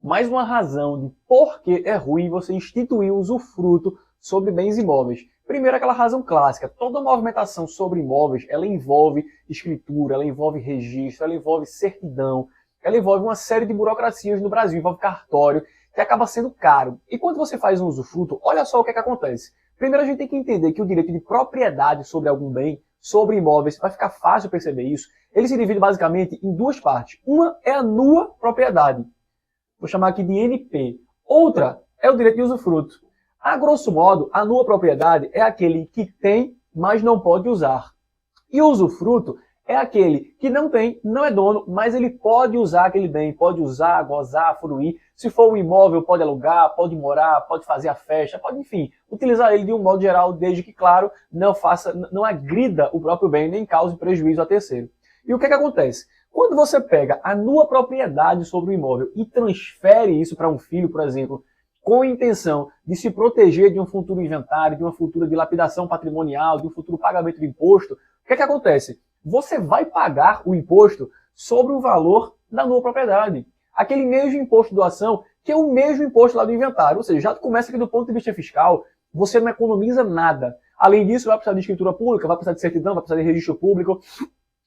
mais uma razão de por que é ruim você instituir o usufruto sobre bens imóveis. Primeiro, aquela razão clássica. Toda movimentação sobre imóveis, ela envolve escritura, ela envolve registro, ela envolve certidão, ela envolve uma série de burocracias no Brasil, envolve cartório, que acaba sendo caro. E quando você faz um usufruto, olha só o que acontece. Primeiro, a gente tem que entender que o direito de propriedade sobre algum bem, sobre imóveis, vai ficar fácil perceber isso. Ele se divide basicamente em duas partes. Uma é a nua propriedade. Vou chamar aqui de NP. Outra é o direito de usufruto. A grosso modo, a nua propriedade é aquele que tem, mas não pode usar. E o usufruto é aquele que não tem, não é dono, mas ele pode usar aquele bem, pode usar, gozar, fruir. Se for um imóvel, pode alugar, pode morar, pode fazer a festa, pode, enfim, utilizar ele de um modo geral, desde que, claro, não agrida o próprio bem, nem cause prejuízo a terceiro. E o que acontece? Quando você pega a nua propriedade sobre o imóvel e transfere isso para um filho, por exemplo, com a intenção de se proteger de um futuro inventário, de uma futura dilapidação patrimonial, de um futuro pagamento de imposto, o que acontece? Você vai pagar o imposto sobre o valor da nua propriedade. Aquele mesmo imposto de doação, que é o mesmo imposto lá do inventário. Ou seja, já começa aqui do ponto de vista fiscal, você não economiza nada. Além disso, vai precisar de escritura pública, vai precisar de certidão, vai precisar de registro público,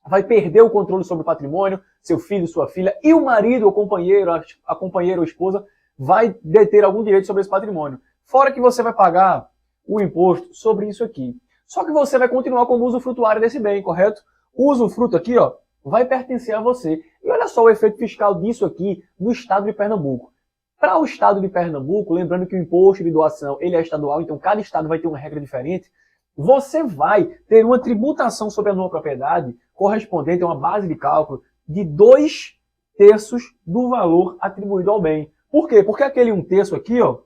vai perder o controle sobre o patrimônio, seu filho, sua filha, e o marido, ou companheiro, a companheira ou esposa, vai deter algum direito sobre esse patrimônio. Fora que você vai pagar o imposto sobre isso aqui. Só que você vai continuar como usufrutuário desse bem, correto? O usufruto aqui, ó, vai pertencer a você. E olha só o efeito fiscal disso aqui no estado de Pernambuco. Para o estado de Pernambuco, lembrando que o imposto de doação ele é estadual, então cada estado vai ter uma regra diferente, você vai ter uma tributação sobre a nua propriedade correspondente a uma base de cálculo de 2/3 do valor atribuído ao bem. Por quê? Porque aquele 1/3 aqui, ó,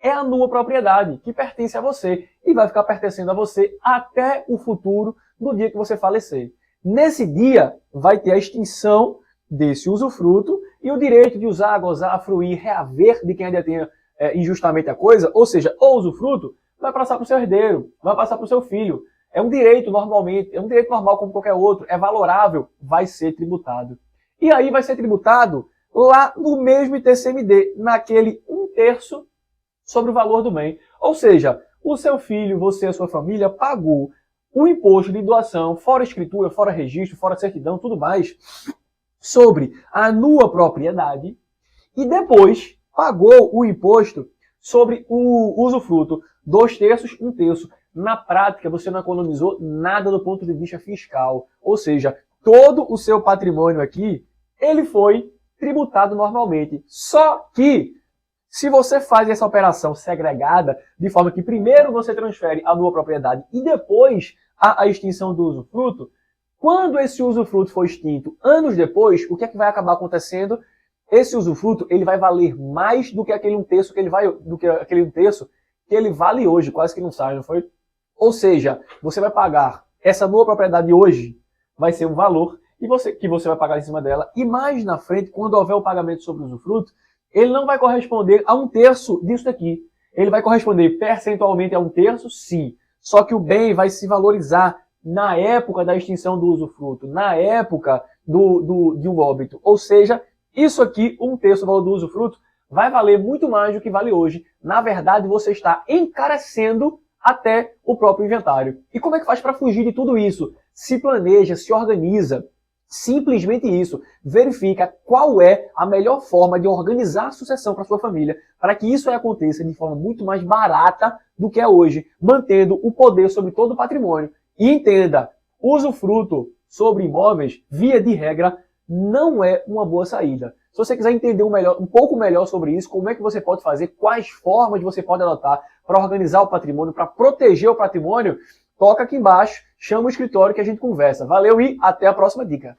é a nua propriedade que pertence a você e vai ficar pertencendo a você até o futuro, no dia que você falecer. Nesse dia, vai ter a extinção desse usufruto e o direito de usar, gozar, fruir, reaver de quem detenha injustamente a coisa, ou seja, o usufruto, vai passar para o seu herdeiro, vai passar para o seu filho. É um direito normalmente, é um direito normal como qualquer outro, é valorável, vai ser tributado. E aí vai ser tributado lá no mesmo ITCMD, naquele 1/3 sobre o valor do bem. Ou seja, o seu filho, você, a sua família, pagou o imposto de doação, fora escritura, fora registro, fora certidão, tudo mais, sobre a nua propriedade, e depois pagou o imposto sobre o usufruto, 2/3, 1/3. Na prática, você não economizou nada do ponto de vista fiscal. Ou seja, todo o seu patrimônio aqui, ele foi tributado normalmente. Só que, se você faz essa operação segregada, de forma que primeiro você transfere a nua propriedade e depois a extinção do usufruto, quando esse usufruto for extinto anos depois, o que é que vai acabar acontecendo? Esse usufruto ele vai valer mais do que aquele 1/3 que ele vale hoje, quase que não sai, não foi? Ou seja, você vai pagar essa nua propriedade hoje, vai ser um valor que você vai pagar em cima dela, e mais na frente, quando houver o pagamento sobre o usufruto, ele não vai corresponder a 1/3 disso daqui. Ele vai corresponder percentualmente a 1/3, sim. Só que o bem vai se valorizar na época da extinção do usufruto, na época de um óbito. Ou seja, isso aqui, 1/3 do valor do usufruto, vai valer muito mais do que vale hoje. Na verdade, você está encarecendo até o próprio inventário. E como é que faz para fugir de tudo isso? Se planeja, se organiza. Simplesmente isso. Verifica qual é a melhor forma de organizar a sucessão para sua família, para que isso aí aconteça de forma muito mais barata do que é hoje, mantendo o poder sobre todo o patrimônio. E entenda, usufruto sobre imóveis, via de regra, não é uma boa saída. Se você quiser entender um pouco melhor sobre isso, como é que você pode fazer, quais formas você pode adotar para organizar o patrimônio, para proteger o patrimônio, toca aqui embaixo, chama o escritório que a gente conversa. Valeu e até a próxima dica.